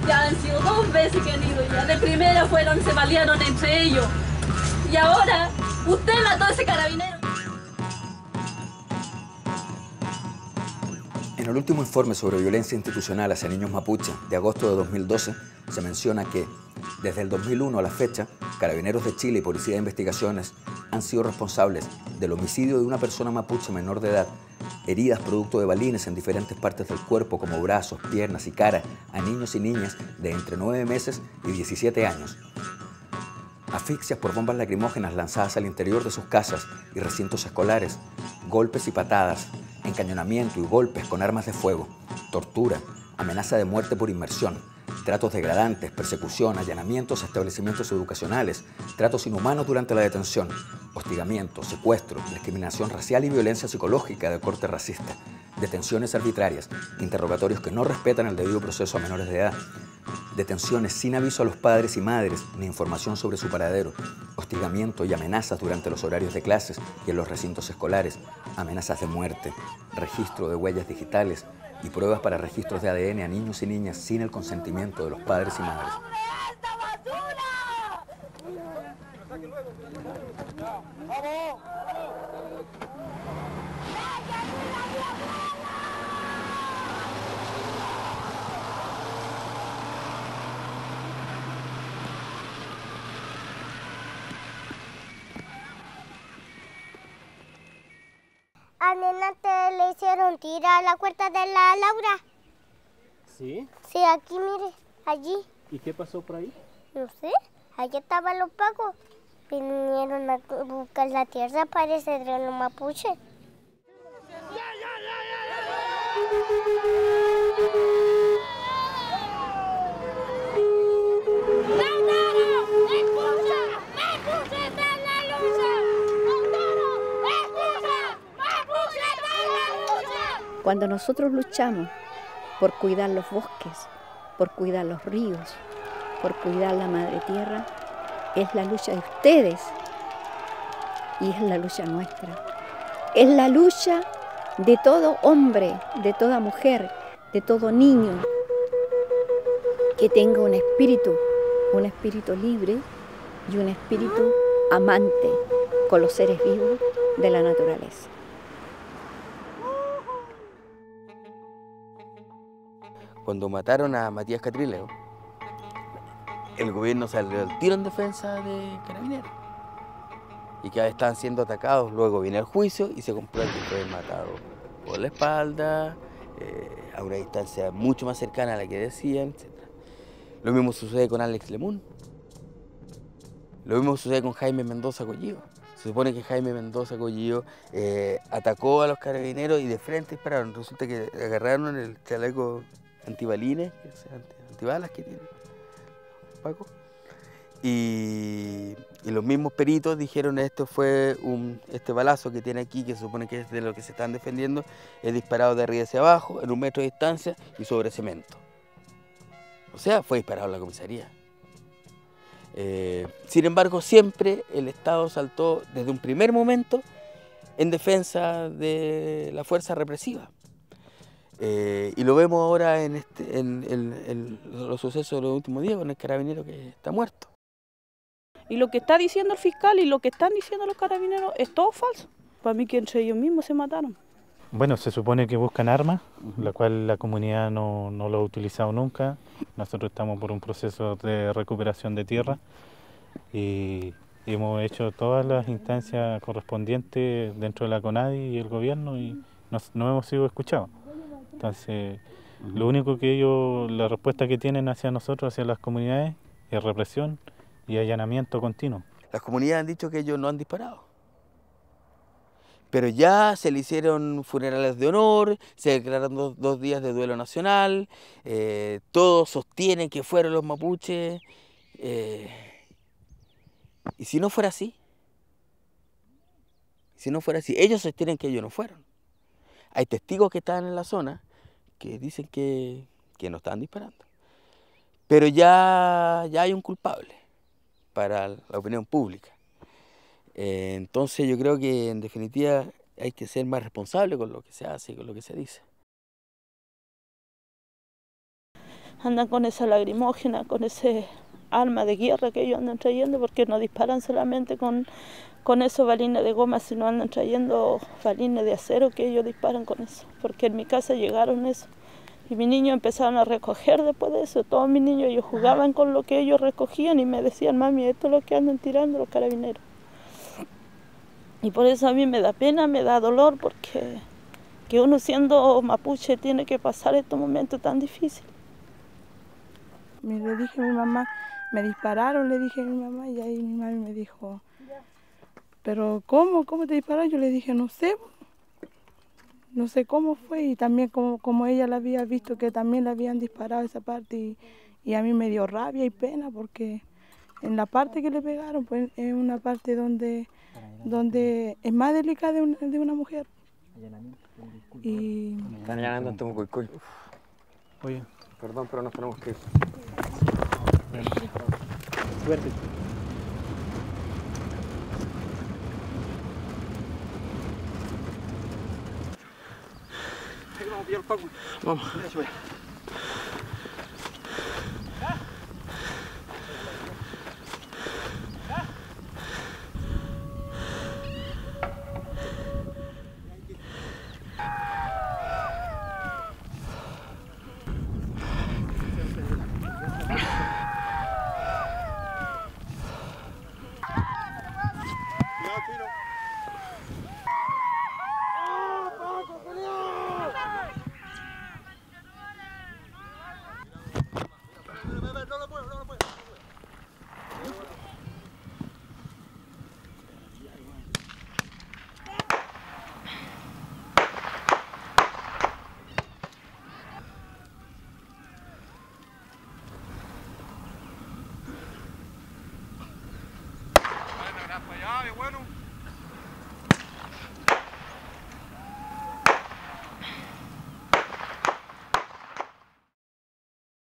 Ya han sido 2 veces que han ido ya. De primera se balearon entre ellos. Y ahora, usted mató a ese carabinero. En el último informe sobre violencia institucional hacia niños mapuche de agosto de 2012, se menciona que, desde el 2001 a la fecha, Carabineros de Chile y Policía de Investigaciones han sido responsables del homicidio de una persona mapuche menor de edad, heridas producto de balines en diferentes partes del cuerpo como brazos, piernas y cara a niños y niñas de entre 9 meses y 17 años. Asfixias por bombas lacrimógenas lanzadas al interior de sus casas y recintos escolares, golpes y patadas, encañonamiento y golpes con armas de fuego, tortura, amenaza de muerte por inmersión, tratos degradantes, persecución, allanamientos a establecimientos educacionales, tratos inhumanos durante la detención, hostigamiento, secuestro, discriminación racial y violencia psicológica de corte racista, detenciones arbitrarias, interrogatorios que no respetan el debido proceso a menores de edad, detenciones sin aviso a los padres y madres ni información sobre su paradero, hostigamiento y amenazas durante los horarios de clases y en los recintos escolares, amenazas de muerte, registro de huellas digitales y pruebas para registros de ADN a niños y niñas sin el consentimiento de los padres y madres. A nena te le hicieron tirar a la puerta de la Laura. ¿Sí? Sí, aquí mire, allí. ¿Y qué pasó por ahí? No sé, allí estaban los pacos. Vinieron a buscar la tierra para ese terreno mapuche. Cuando nosotros luchamos por cuidar los bosques, por cuidar los ríos, por cuidar la madre tierra, es la lucha de ustedes y es la lucha nuestra. Es la lucha de todo hombre, de toda mujer, de todo niño que tenga un espíritu libre y un espíritu amante con los seres vivos de la naturaleza. Cuando mataron a Matías Catrileo, el gobierno salió al tiro en defensa de Carabineros. Y que estaban siendo atacados. Luego viene el juicio y se comprueba que fue matado por la espalda, a una distancia mucho más cercana a la que decían, etc. Lo mismo sucede con Alex Lemun. Lo mismo sucede con Jaime Mendoza Collillo. Se supone que Jaime Mendoza Collillo atacó a los carabineros y de frente dispararon. Resulta que agarraron el chaleco antibalines, antibalas que tiene Paco. Y los mismos peritos dijeron esto fue este balazo que tiene aquí, que se supone que es de lo que se están defendiendo, es disparado de arriba hacia abajo, en 1 metro de distancia y sobre cemento. O sea, fue disparado en la comisaría. Sin embargo, siempre el Estado saltó desde un primer momento en defensa de la fuerza represiva. Y lo vemos ahora en los sucesos de los últimos días con el carabinero que está muerto. Y lo que está diciendo el fiscal y lo que están diciendo los carabineros es todo falso. Para mí que entre ellos mismos se mataron. Bueno, se supone que buscan armas, la cual la comunidad no lo ha utilizado nunca. Nosotros estamos por un proceso de recuperación de tierra y hemos hecho todas las instancias correspondientes dentro de la CONADI y el gobierno y no hemos sido escuchados. Entonces, lo único que la respuesta que tienen hacia nosotros, hacia las comunidades, es represión y allanamiento continuo. Las comunidades han dicho que ellos no han disparado. Pero ya se le hicieron funerales de honor, se declararon 2 días de duelo nacional, todos sostienen que fueron los mapuches, ¿Y si no fuera así? Si no fuera así, ellos sostienen que ellos no fueron. Hay testigos que están en la zona que dicen que no estaban disparando. Pero ya hay un culpable para la opinión pública. Entonces yo creo que en definitiva hay que ser más responsable con lo que se hace y con lo que se dice. Andan con esa lagrimógena, con ese arma de guerra que ellos andan trayendo, porque no disparan solamente con esos balines de goma, sino andan trayendo balines de acero que ellos disparan con eso, porque en mi casa llegaron eso. Y mis niños empezaron a recoger después de eso. Todos mis niños, ellos jugaban con lo que ellos recogían y me decían, mami, esto es lo que andan tirando los carabineros. Y por eso a mí me da pena, me da dolor, porque que uno siendo mapuche tiene que pasar estos momentos tan difíciles. Le dije a mi mamá, me dispararon, le dije a mi mamá, y ahí mi mami me dijo, pero ¿cómo te dispararon? Yo le dije, no sé cómo fue, y también como ella la había visto que también le habían disparado esa parte, y a mí me dio rabia y pena, porque en la parte que le pegaron, pues es una parte donde es más delicada de una mujer. Y... Están allanando en Temucuicui. Oye, perdón, pero nos tenemos que ir. Suerte. Vamos a pillar el Paco. Vamos.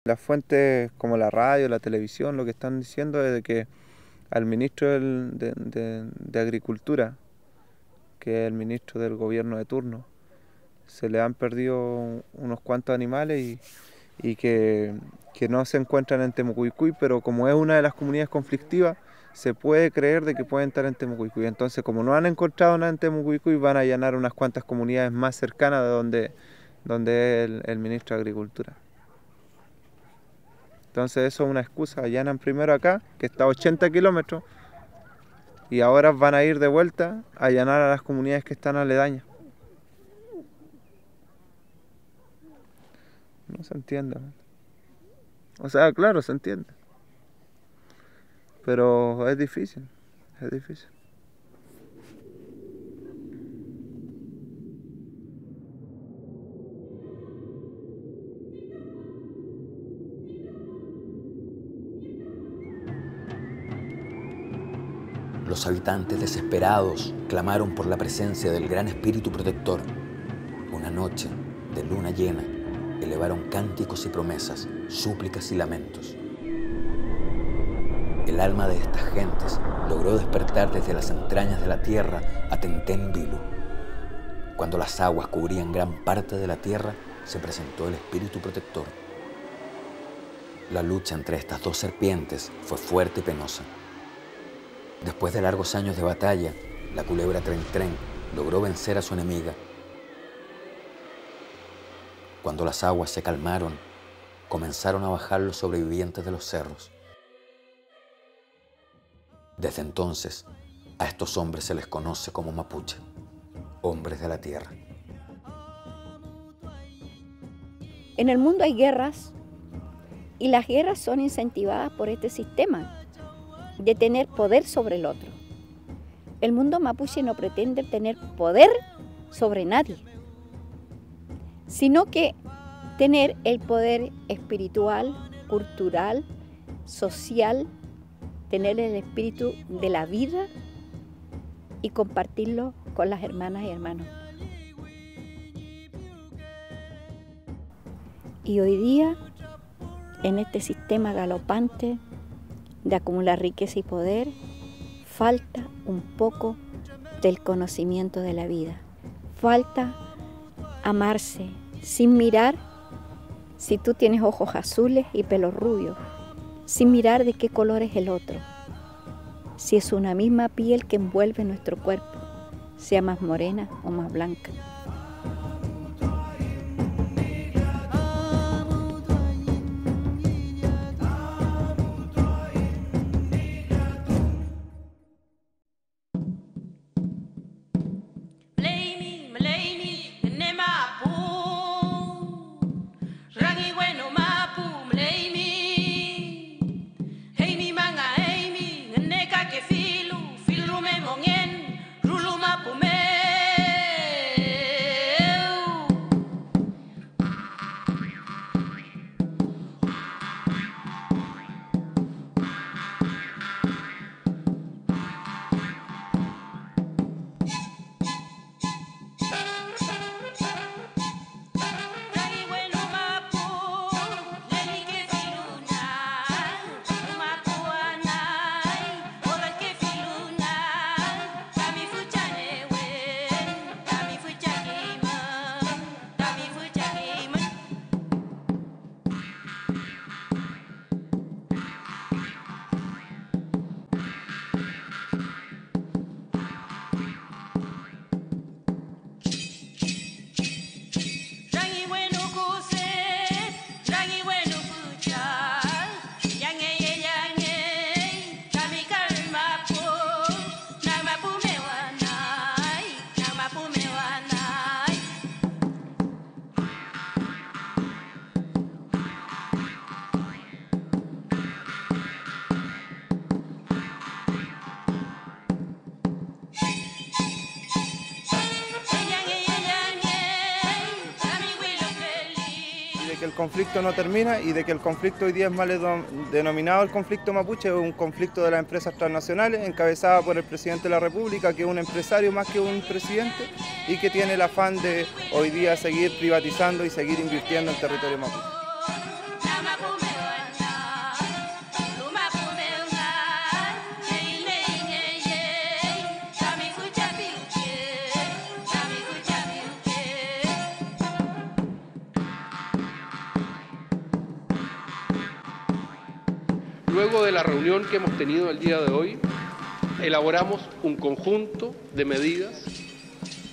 Las fuentes como la radio, la televisión, lo que están diciendo es de que al ministro de Agricultura, que es el ministro del gobierno de turno, se le han perdido unos cuantos animales y que no se encuentran en Temucuicui, pero como es una de las comunidades conflictivas, se puede creer de que pueden estar en Temucuicui. Entonces, como no han encontrado nada en Temucuicui, van a allanar unas cuantas comunidades más cercanas de donde es el ministro de Agricultura. Entonces eso es una excusa, allanan primero acá, que está a 80 kilómetros, y ahora van a ir de vuelta a allanar a las comunidades que están aledañas. No se entiende. O sea, claro, se entiende. Pero es difícil, es difícil. Los habitantes desesperados clamaron por la presencia del gran espíritu protector. Una noche de luna llena elevaron cánticos y promesas, súplicas y lamentos. El alma de estas gentes logró despertar desde las entrañas de la tierra a Tentén Vilu. Cuando las aguas cubrían gran parte de la tierra, se presentó el espíritu protector. La lucha entre estas dos serpientes fue fuerte y penosa. Después de largos años de batalla, la culebra Tren Tren logró vencer a su enemiga. Cuando las aguas se calmaron, comenzaron a bajar los sobrevivientes de los cerros. Desde entonces, a estos hombres se les conoce como mapuche, hombres de la tierra. En el mundo hay guerras, y las guerras son incentivadas por este sistema de tener poder sobre el otro. El mundo mapuche no pretende tener poder sobre nadie, sino que tener el poder espiritual, cultural, social tener el espíritu de la vida y compartirlo con las hermanas y hermanos. Y hoy día, en este sistema galopante de acumular riqueza y poder, falta un poco del conocimiento de la vida. Falta amarse sin mirar si tú tienes ojos azules y pelo rubio, sin mirar de qué color es el otro, si es una misma piel que envuelve nuestro cuerpo, sea más morena o más blanca. Que el conflicto no termina y de que el conflicto hoy día es mal denominado el conflicto mapuche, es un conflicto de las empresas transnacionales encabezada por el presidente de la República, que es un empresario más que un presidente y que tiene el afán de hoy día seguir privatizando y seguir invirtiendo en territorio mapuche. Luego de la reunión que hemos tenido el día de hoy, elaboramos un conjunto de medidas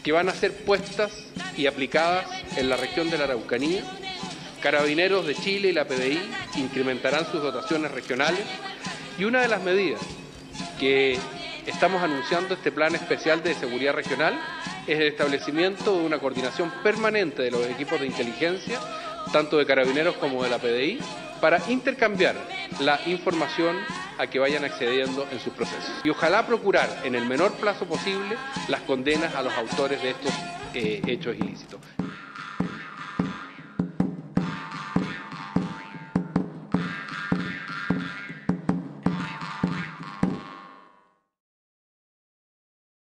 que van a ser puestas y aplicadas en la región de la Araucanía. Carabineros de Chile y la PDI incrementarán sus dotaciones regionales y una de las medidas que estamos anunciando este plan especial de seguridad regional es el establecimiento de una coordinación permanente de los equipos de inteligencia, tanto de Carabineros como de la PDI, para intercambiar la información a que vayan accediendo en sus procesos. Y ojalá procurar en el menor plazo posible las condenas a los autores de estos hechos ilícitos.